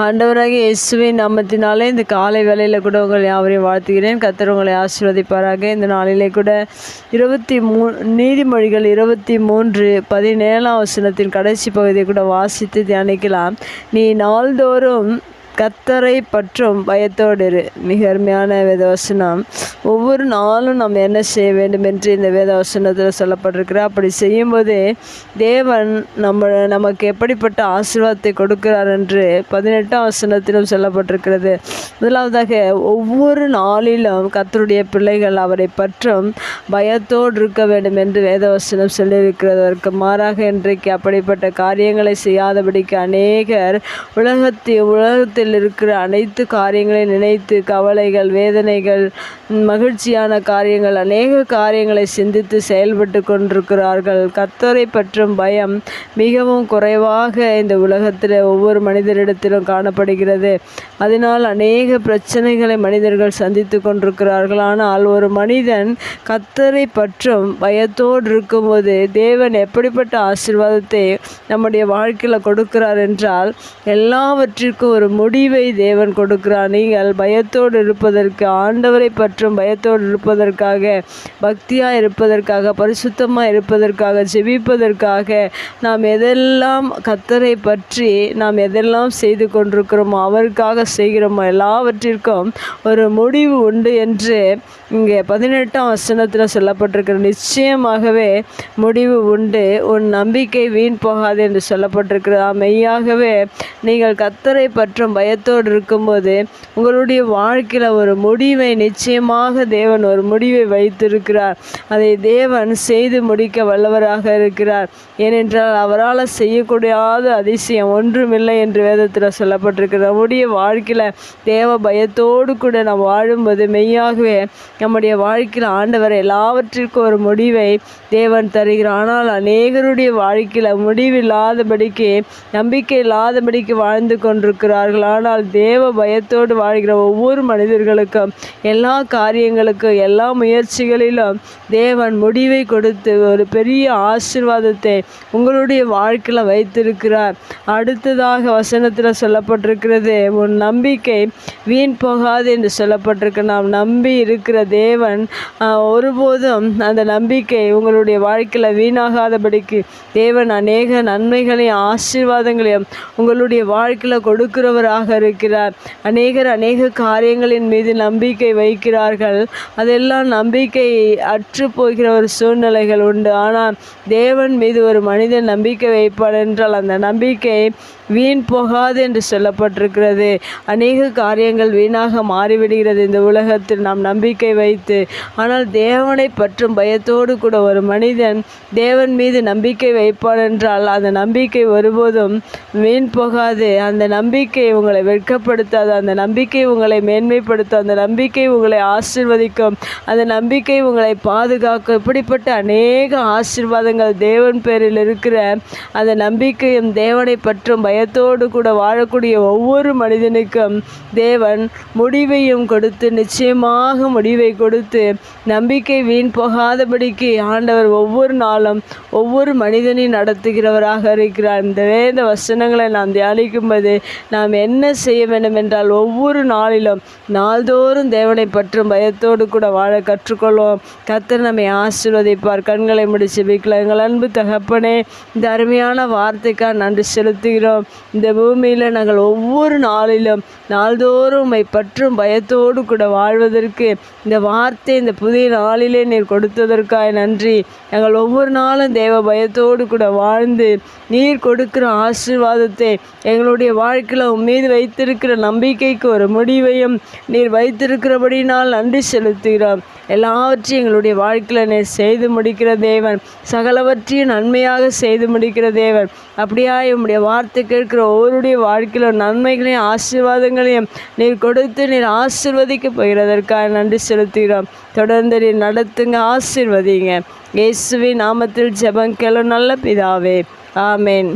ஆண்டவராகிய இயேசுவின் நாமத்தினாலே இந்த காலை வேளையில் கூட உங்கள் யாவரையும் வாழ்த்துகிறேன். கர்த்தர் உங்களை ஆசீர்வதிப்பாராக. இந்த நாளிலே கூட நீதிமொழிகள் 23:17 வசனத்தின் கடைசி பகுதியை கூட வாசித்து தியானிக்கலாம். நீ நாள்தோறும் கர்த்தரை பற்றும் பயத்தோடு இரு. மிக அருமையான வேதவசனம். ஒவ்வொரு நாளும் நம்ம என்ன செய்ய வேண்டும் என்று இந்த வேதவசனத்தில் சொல்லப்பட்டிருக்கிறார். அப்படி செய்யும்போது தேவன் நமக்கு எப்படிப்பட்ட ஆசீர்வாதத்தை கொடுக்கிறார் என்று 18ஆம் வசனத்திலும் சொல்லப்பட்டிருக்கிறது. முதலாவதாக, ஒவ்வொரு நாளிலும் கர்த்தருடைய பிள்ளைகள் அவரை பற்றும் பயத்தோடு இருக்க வேண்டும் என்று வேதவசனம் சொல்லியிருக்கிறதற்கு மாறாக இன்றைக்கு அப்படிப்பட்ட காரியங்களை செய்யாதபடிக்கு அநேகர் உலகத்தில் இருக்கிற அனைத்து காரியங்களை நினைத்து கவலைகள், வேதனைகள், மகிழ்ச்சியான காரியங்கள், அநேக காரியங்களை சிந்தித்து செயல்பட்டு கொண்டிருக்கிறார்கள். கர்த்தரை பற்றும் பயம் மிகவும் குறைவாக இந்த உலகத்தில் ஒவ்வொரு மனிதரிடத்திலும் காணப்படுகிறது. அதனால் அநேக பிரச்சனைகளை மனிதர்கள் சந்தித்து கொண்டிருக்கிறார்கள். ஆனால் ஒரு மனிதன் கர்த்தரை பற்றும் பயத்தோடு இருக்கும்போது தேவன் எப்படிப்பட்ட ஆசீர்வாதத்தை நம்முடைய வாழ்க்கையில் கொடுக்கிறார் என்றால், எல்லாவற்றிற்கும் ஒரு முடிவை தேவன் கொடுக்கிறார். நீங்கள் பயத்தோடு இருப்பதற்கு, ஆண்டவரை பற்றும் பயத்தோடு இருப்பதற்காக, பக்தியாக இருப்பதற்காக, பரிசுத்தமாக இருப்பதற்காக, ஜெபிப்பதற்காக, நாம் எதெல்லாம் கர்த்தரை பற்றி நாம் எதெல்லாம் செய்து கொண்டிருக்கிறோமோ, அவருக்காக செய்கிறோமோ, எல்லாவற்றிற்கும் ஒரு முடிவு உண்டு என்று இங்கே 18ஆம் வசனத்தில் சொல்லப்பட்டிருக்கிற. நிச்சயமாகவே முடிவு உண்டு. உன் நம்பிக்கை வீண் போகாது என்று சொல்லப்பட்டிருக்கிறதா. மெய்யாகவே நீங்கள் கர்த்தரை பற்றும் பயத்தோடு இருக்கும்போது உங்களுடைய வாழ்க்கையில் ஒரு முடிவை நிச்சயமாக தேவன் ஒரு முடிவை வைத்திருக்கிறார். அதை தேவன் செய்து முடிக்க வல்லவராக இருக்கிறார். ஏனென்றால் அவரால் செய்யக்கூடாத அதிசயம் ஒன்றுமில்லை என்று வேதத்தில் சொல்லப்பட்டிருக்கிறது. நம்முடைய வாழ்க்கையில் தேவ பயத்தோடு கூட நாம் வாழும்போது மெய்யாகவே நம்முடைய வாழ்க்கையில் ஆண்டவர் எல்லாவற்றிற்கும் ஒரு முடிவை தேவன் தருகிறார். ஆனால் அநேகருடைய வாழ்க்கையில் முடிவில்லாதபடிக்கு, நம்பிக்கை இல்லாதபடிக்கு வாழ்ந்து கொண்டிருக்கிறார்கள். ஆனால் தேவ பயத்தோடு வாழ்கிற ஒவ்வொரு மனிதர்களுக்கும், எல்லா காரியங்களுக்கும், எல்லா முயற்சிகளிலும் தேவன் முடிவை கொடுத்து ஒரு பெரிய ஆசீர்வாதத்தை உங்களுடைய வாழ்க்கையில் வைத்திருக்கிறார். அடுத்ததாக வசனத்தில் சொல்லப்பட்டிருக்கிறது, உன் நம்பிக்கை வீண் போகாது என்று சொல்லப்பட்டிருக்கு. நாம் நம்பி இருக்கிற தேவன் ஒருபோதும் அந்த நம்பிக்கை உங்களுடைய வாழ்க்கையில் வீணாகாதபடிக்கு தேவன் அநேக நன்மைகளையும் ஆசீர்வாதங்களையும் உங்களுடைய வாழ்க்கையில் கொடுக்கிறவராக இருக்கிறார். அநேக காரியங்களின் மீது நம்பிக்கை வைக்கிறார்கள். அதெல்லாம் நம்பிக்கை அற்று போகிற ஒரு சூழ்நிலைகள் உண்டு. ஆனால் தேவன் மீது ஒரு மனிதன் நம்பிக்கை வைப்பார் என்றால் அந்த நம்பிக்கை வீண் போகாது என்று சொல்லப்பட்டிருக்கிறது. அநேக காரியங்கள் வீணாக மாறிவிடுகிறது இந்த உலகத்தில் நாம் நம்பிக்கை வைத்து. ஆனால் தேவனை பற்றும் பயத்தோடு கூட ஒரு மனிதன் தேவன் மீது நம்பிக்கை வைப்பார் என்றால் அந்த நம்பிக்கை ஒருபோதும் வீண் போகாது. அந்த நம்பிக்கை உங்களை வெட்கப்படுத்தாது. அந்த நம்பிக்கை உங்களை மேன்மைப்படுத்தும். அந்த நம்பிக்கை உங்களை ஆசீர்வதிக்கும். அந்த நம்பிக்கை உங்களை பாதுகாக்கும். இப்படிப்பட்ட அநேக ஆசீர்வாதங்கள் தேவன் பேரில் இருக்கிற அந்த நம்பிக்கையும் தேவனை பற்றும் பயத்தோடு கூட வாழக்கூடிய ஒவ்வொரு மனிதனுக்கும் தேவன் முடிவையும் கொடுத்து, நிச்சயமாக முடிவை கொடுத்து, நம்பிக்கை வீண் போகாதபடிக்கு ஆண்டவர் ஒவ்வொரு நாளும் ஒவ்வொரு மனிதனையும் நடத்துகிறவராக இருக்கிறார். இந்த வேத வசனங்களை நாம் தியானிக்கும்போது நாம் என்ன செய்ய வேண்டும் என்றால், ஒவ்வொரு நாளிலும் நாள்தோறும் தேவனை பற்றும் பயத்தோடு கூட வாழ கற்றுக்கொள்வோம். கர்த்தர் நம்மை ஆசீர்வதிப்பார். கண்களை மூடி ஜெபிக்கலாம். எங்கள் அன்பு தகப்பனே, இந்த அருமையான வார்த்தைக்காக நன்றி செலுத்துகிறோம். இந்த பூமியில் நாங்கள் ஒவ்வொரு நாளிலும் நாள்தோறும் உம்மை பற்றும் பயத்தோடு கூட வாழ்வதற்கு இந்த வார்த்தை இந்த புதிய நாளிலே நீர் கொடுத்ததற்காக நன்றி. நாங்கள் ஒவ்வொரு நாளும் தேவ பயத்தோடு கூட வாழ்ந்து நீர் கொடுக்கிற ஆசீர்வாதத்தை எங்களுடைய வாழ்க்கையில் உம்மீது வைத்திருக்கிற நம்பிக்கைக்கு ஒரு முடிவையும் நீர் வைத்திருக்கிறபடினால் நன்றி செலுத்துகிறோம். எல்லாவற்றையும் எங்களுடைய வாழ்க்கையில் நீர் செய்து முடிக்கிற தேவன், சகலவற்றையும் நன்மையாக செய்து முடிக்கிற தேவன். அப்படியா உம்முடைய வார்த்தை கேட்கிற ஒவ்வொருடைய வாழ்க்கையில் நன்மைகளையும் ஆசீர்வாதங்களையும் நீர் கொடுத்து நீர் ஆசீர்வதிக்க போகிறதற்காக நன்றி செலுத்துகிறோம். தொடர்ந்து நீர் நடத்துங்க, ஆசீர்வதிங்க. இயேசுவின் நாமத்தில் ஜெபம் கேளும் நல்ல பிதாவே, ஆமேன்.